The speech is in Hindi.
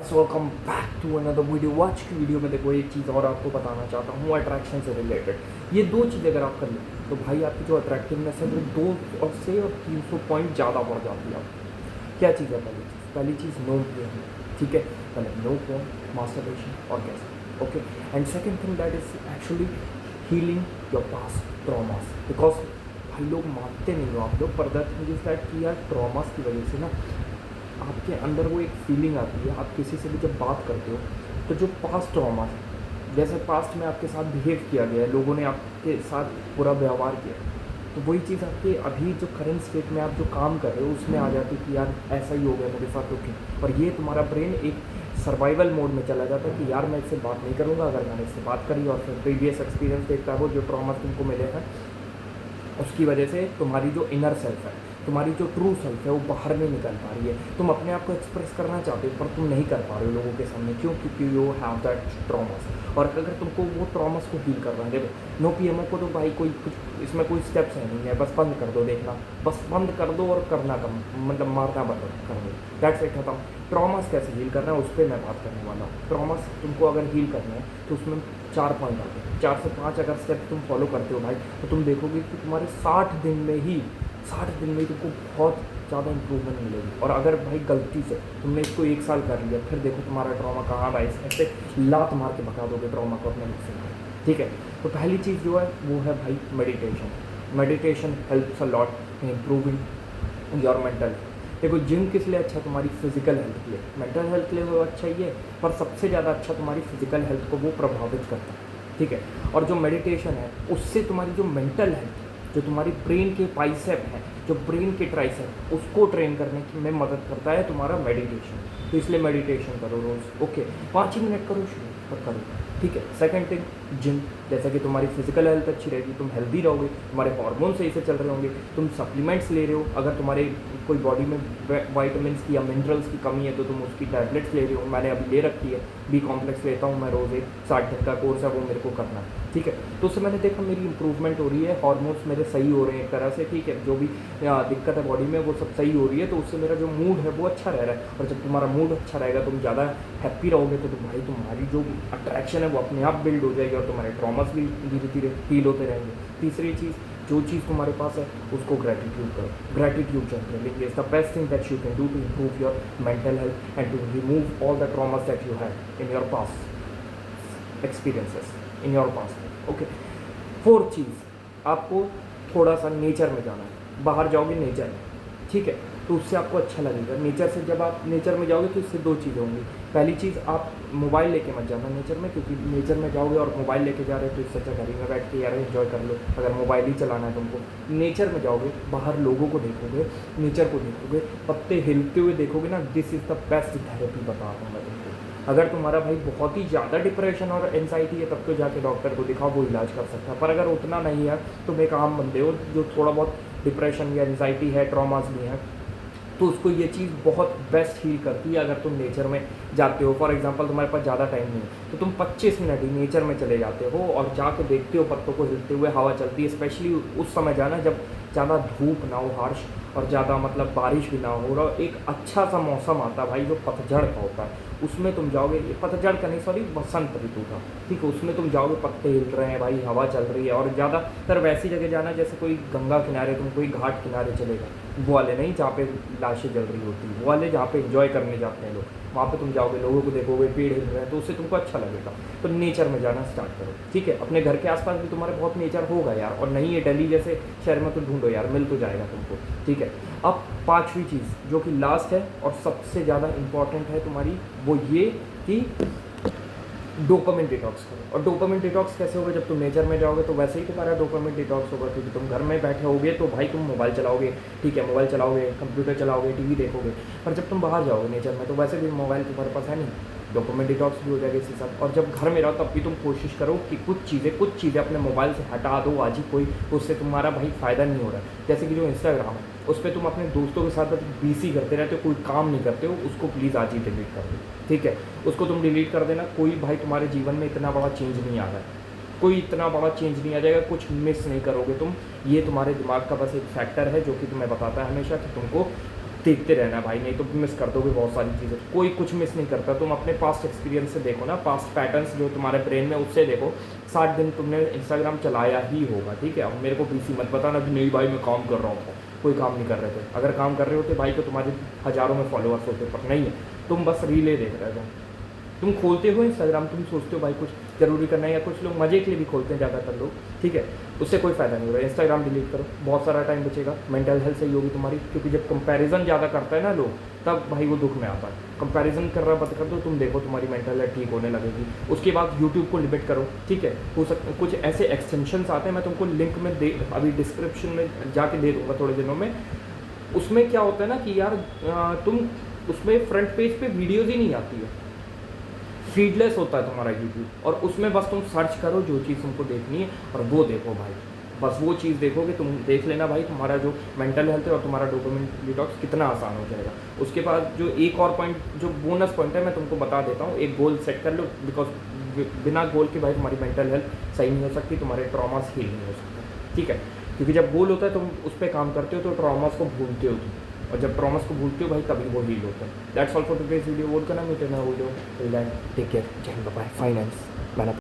Welcome back to another video. आज की वीडियो में देखो एक चीज़ और आपको बताना चाहता हूँ अट्रैक्शन से रिलेटेड। ये दो चीज़ अगर आप कर लें तो भाई आपकी जो अट्रैक्टिवनेस है वो 200 पॉइंट ज़्यादा बढ़ जाती है। क्या चीज़ है? पहली चीज़ नो गेम, ठीक है। पहले नो फोन, मास्टरबेशन और कैसे, okay. And second thing that is actually healing your past traumas, because भाई लोग मानते नहीं हो आप लोग, पर दैट थिंग इज दैट कि यार ट्रॉमास की वजह से ना आपके अंदर वो एक फीलिंग आती है। आप किसी से भी जब बात करते हो तो जो पास्ट ट्रॉमा है, जैसे पास्ट में आपके साथ बिहेव किया गया है, लोगों ने आपके साथ बुरा व्यवहार किया, तो वही चीज़ आपके अभी जो करंट स्टेट में आप जो काम कर रहे हो उसमें आ जाती है कि यार ऐसा ही हो गया मेरे साथ, तो क्यों। और ये तुम्हारा ब्रेन एक सर्वाइवल मोड में चला जाता है कि यार मैं इससे बात नहीं करूँगा। अगर मैंने इससे बात करी और फिर प्रीवियस एक्सपीरियंस देखता हो जो ट्रॉमा तुमको मिले हैं, उसकी वजह से तुम्हारी जो इनर सेल्फ है, तुम्हारी जो ट्रू सेल्फ है वो बाहर नहीं निकल पा रही है। तुम अपने आप को एक्सप्रेस करना चाहते हो पर तुम नहीं कर पा रहे हो लोगों के सामने, क्यों? क्योंकि यू हैव दैट ट्रॉमास। और अगर तुमको वो ट्रॉमास को हील करना है, देखो नो पीएमओ को तो भाई कोई कुछ इसमें कोई स्टेप्स है नहीं है, बस बंद कर दो देखना, बस बंद कर दो और करना कम, मतलब मारना बंद कर दो, दैट्स इट, खत्म। ट्रॉमास कैसे हील करना है उस पर मैं बात करने वाला हूँ। ट्रॉमास तुमको अगर हील करना है तो उसमें 4 पॉइंट आते हैं, 4 से 5 अगर स्टेप तुम फॉलो करते हो भाई तो तुम देखोगे कि तुम्हारे 60 दिन में ही तुमको बहुत ज़्यादा इंप्रूवमेंट मिलेगी। और अगर भाई गलती से तुमने इसको 1 साल कर लिया, फिर देखो तुम्हारा ट्रॉमा कहाँ रहा है, ऐसे लात मार के भगा दोगे ट्रॉमा को अपने मुख से, ठीक है। तो पहली चीज़ जो है वो है भाई meditation. Meditation helps a lot in improving your mental. देखो जिम किस लिए अच्छा? तुम्हारी फिजिकल हेल्थ के लिए, मेंटल हेल्थ के लिए वो अच्छा ही है, पर सबसे ज़्यादा अच्छा तुम्हारी फिजिकल हेल्थ को वो प्रभावित करता है, ठीक है। और जो मेडिटेशन है उससे तुम्हारी जो मेंटल हेल्थ, जो तुम्हारी ब्रेन के बाइसेप है, जो ब्रेन के ट्राइसेप, उसको ट्रेन करने की में मदद करता है तुम्हारा मेडिटेशन। तो इसलिए मेडिटेशन करो रोज़, ओके, 5 ही मिनट करो, शुरू पर करो, ठीक है। सेकंड थिंग जिम, जैसा कि तुम्हारी फिजिकल हेल्थ अच्छी रहेगी, तुम हेल्दी रहोगे, तुम्हारे हार्मोन सही से चल रहे होंगे, तुम सप्लीमेंट्स ले रहे हो, अगर तुम्हारे कोई बॉडी में वाइटामिन की या मिनरल्स की कमी है तो तुम उसकी टैबलेट्स ले रहे हो। मैंने अभी ले रखी है, बी कॉम्प्लेक्स लेता हूँ मैं रोज़, एक 60 दिन का कोर्स है वो मेरे को करना है, ठीक है। तो उससे मैंने देखा मेरी इंप्रूवमेंट हो रही है, हार्मोन्स मेरे सही हो रहे हैं एक तरह से, ठीक है। जो भी दिक्कत है बॉडी में वो सब सही हो रही है, तो उससे मेरा जो मूड है वो अच्छा रह रहा है। और जब तुम्हारा मूड अच्छा रहेगा, तुम ज़्यादा हैप्पी रहोगे, तो भाई तुम्हारी जो अट्रैक्शन है वो अपने आप बिल्ड हो जाएगी और तुम्हारे ट्रॉमास भी धीरे धीरे हील होते रहेंगे। तीसरी चीज़, जो चीज़ तुम्हारे पास है उसको ग्रैटिट्यूड करो। Gratitude generally is the best thing that you can do to improve your mental health and to remove all the traumas that you have in your past experiences in your past, okay. Fourth चीज़, आपको थोड़ा सा नेचर में जाना है, बाहर जाओगे नेचर में, ठीक है, तो उससे आपको अच्छा लगेगा। नेचर से जब आप नेचर में जाओगे तो इससे 2 चीज़ें होंगी। पहली चीज़, आप मोबाइल लेके मत जाना नेचर में, क्योंकि नेचर में जाओगे और मोबाइल लेके जा रहे हो तो इससे अच्छा घर ही में बैठ के यार एंजॉय कर लो, अगर मोबाइल ही चलाना है तुमको। नेचर में जाओगे, बाहर लोगों को देखोगे, नेचर को देखोगे, पत्ते हिलते हुए देखोगे ना, this is the best therapy बता रहा हूँ मैं तुमको। अगर तुम्हारा भाई बहुत ही ज़्यादा डिप्रेशन और एंजाइटी है तब तो जाके डॉक्टर को दिखाओ, वो इलाज कर सकता है। पर अगर उतना नहीं है, तुम एक आम बंदे हो जो थोड़ा बहुत डिप्रेशन या एंजाइटी है, ट्रॉमास भी है, तो उसको ये चीज़ बहुत बेस्ट हील करती है अगर तुम नेचर में जाते हो। फॉर एग्जांपल तुम्हारे पास ज़्यादा टाइम नहीं है तो तुम 25 मिनट ही नेचर में चले जाते हो और जाके देखते हो पत्तों को हिलते हुए, हवा चलती है। स्पेशली उस समय जाना जब ज़्यादा धूप ना हो हार्श, और ज़्यादा मतलब बारिश भी ना हो, और एक अच्छा सा मौसम आता है भाई जो पतझड़ का होता है, उसमें तुम जाओगे, ये पतझड़ का नहीं सॉरी बसंत ऋतु का, ठीक है, उसमें तुम जाओगे, पत्ते हिल रहे हैं भाई, हवा चल रही है। और ज़्यादातर वैसी जगह जाना जैसे कोई गंगा किनारे, तुम कोई घाट किनारे चलेगा, वो वाले नहीं जहाँ पे लाशें जल रही होती है, वो वाले जहाँ पे एंजॉय करने जाते हैं लोग, वहाँ पे तुम जाओगे, लोगों को देखोगे, पेड़ हिल रहे हैं, तो उससे तुमको अच्छा लगेगा। तो नेचर में जाना स्टार्ट करो, ठीक है। अपने घर के आसपास भी तुम्हारे बहुत नेचर होगा यार, और नहीं है दिल्ली जैसे शहर में तो ढूंढो यार, मिल तो जाएगा तुमको, ठीक है। अब 5वीं चीज़ जो कि लास्ट है और सबसे ज़्यादा इम्पॉर्टेंट है तुम्हारी, वो ये कि डोपामिन डिटॉक्स करो। और डोपामिन डिटॉक्स कैसे होगा? जब तुम नेचर में जाओगे तो वैसे ही तुम्हारा डोपामिन डिटॉक्स होगा, क्योंकि तुम घर में बैठे होगे तो भाई तुम मोबाइल चलाओगे, ठीक है, मोबाइल चलाओगे, कंप्यूटर चलाओगे, टीवी देखोगे। पर जब तुम बाहर जाओगे नेचर में तो वैसे भी मोबाइल तुम्हारे पास है नहीं, डोपामिन डिटॉक्स भी हो जाएगा इसके साथ। और जब घर में रहो तब भी तुम कोशिश करो कि कुछ चीज़ें अपने मोबाइल से हटा दो आज ही, कोई उससे तुम्हारा भाई फ़ायदा नहीं हो रहा है। जैसे कि जो इंस्टाग्राम है उस पर तुम अपने दोस्तों के साथ बिजी करते रहते हो, कोई काम नहीं करते हो, उसको प्लीज़ आज ही डिलीट कर दो, ठीक है, उसको तुम डिलीट कर देना। कोई भाई तुम्हारे जीवन में इतना बड़ा चेंज नहीं आ रहा है, कोई इतना बड़ा चेंज नहीं आ जाएगा, कुछ मिस नहीं करोगे तुम। ये तुम्हारे दिमाग का बस एक फैक्टर है जो कि तुम्हें बताता है हमेशा कि तुमको देखते रहना भाई, नहीं तो मिस कर दोगे बहुत सारी चीज़ें। कोई कुछ मिस नहीं करता, तुम अपने पास्ट एक्सपीरियंस से देखो ना, पास्ट पैटर्न्स जो तुम्हारे ब्रेन में, उससे देखो। 60 दिन तुमने इंस्टाग्राम चलाया ही होगा, ठीक है। अब मेरे को बीसी मत बताना कि नहीं भाई मैं काम कर रहा हूँ, कोई काम नहीं कर रहे थे। अगर काम कर रहे होते भाई तो तुम्हारे हज़ारों में फॉलोअर्स होते, पर नहीं है, तुम बस रीलें देख रहे हो। तुम खोलते हो इंस्टाग्राम, तुम सोचते हो भाई कुछ ज़रूरी करना है, या कुछ लोग मज़े के लिए भी खोलते हैं ज़्यादातर लोग, ठीक है। उससे कोई फ़ायदा नहीं हो रहा है। इंस्टाग्राम डिलीट करो, बहुत सारा टाइम बचेगा, मेंटल हेल्थ सही होगी तुम्हारी। क्योंकि जब कंपैरिजन ज़्यादा करता है ना लोग, तब भाई वो दुख में आता है। कंपैरिजन कर रहा बंद कर दो, तुम देखो तुम्हारी मेंटल हेल्थ ठीक होने लगेगी। उसके बाद यूट्यूब को लिमिट करो, ठीक है। हो सकता कुछ ऐसे एक्सटेंशंस आते हैं, मैं तुमको लिंक में दे, अभी डिस्क्रिप्शन में जाके दे दूँगा थोड़े दिनों में। उसमें क्या होता है ना कि यार तुम उसमें फ्रंट पेज पे वीडियोज़ ही नहीं आती है, फीडलेस होता है तुम्हारा यूट्यूब, और उसमें बस तुम सर्च करो जो चीज़ तुमको देखनी है और वो देखो भाई। बस वो चीज़ देखोगे, तुम देख लेना भाई, तुम्हारा जो मेंटल हेल्थ है और तुम्हारा डोपामिन डिटॉक्स कितना आसान हो जाएगा। उसके बाद जो एक और पॉइंट, जो बोनस पॉइंट है, मैं तुमको बता देता हूँ। एक गोल सेट कर लो, बिकॉज बिना गोल के भाई तुम्हारी मेंटल हेल्थ सही नहीं हो सकती, तुम्हारे ट्रॉमास हील नहीं हो सकते, ठीक है। क्योंकि जब गोल होता है तुम उस पर काम करते हो तो ट्रॉमास को भूलते हो तुम, और जब ट्रॉमास को भूलते हो भाई तभी वो हील होता है। That's all for today's video. Vote करना वीडियो, टेक केयर, जय हिंद, बाय, फाइनेंस मैन।